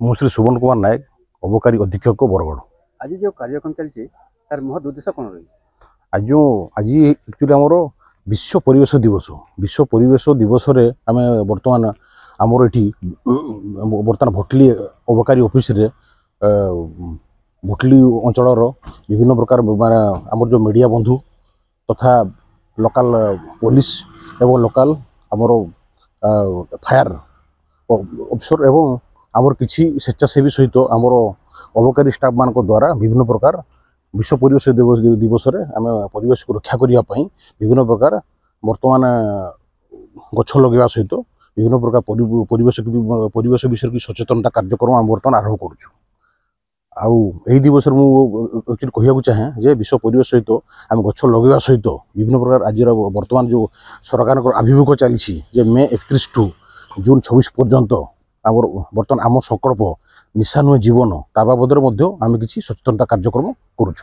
ମୁଁ ଶ୍ରୀ ସୁବର୍ଣ୍ଣ କୁମାର ନାୟକ, ଅବକାରୀ ଅଧୀକ୍ଷକ ବରଗଡ଼। आज जो कार्यक्रम चलती तार महत्व उद्देश्य कौन रही? आज एक्चुअली आमर विश्व परिवेश दिवस। विश्व परिवेश दिवस रे आम बर्तमान आमर ये बर्तमान भटली अबकारी ऑफिस रे भटली अंचल विभिन्न प्रकार आमर जो मीडिया बंधु तथा लोकल पुलिस एवं लोकल आमर फायर अफिसर एवं आमर किसी स्वेच्छासेवी सहित आमर अबकारी स्टाफ मान द्वारा विभिन्न प्रकार विश्व परिवेश दिवस रे आम परिवेश को रक्षा करने विभिन्न प्रकार बर्तमान गछ लगे सहित विभिन्न प्रकार परिवेश विषय की सचेतनता कार्यक्रम आम बर्तमान आरंभ करुँ। आई दिवस मुझे कहूँ चाहे जे विश्व परिवेश सहित आम गछ लगे सहित विभिन्न प्रकार आज बर्तमान जो सरकार आभिमुख्य चली मे 31 टू जून 26 पर्यंत आम बर्तमान आम संकल्प निशा नुहे जीवन ता बाबद आम किसी सचेतनता कार्यक्रम करुँ।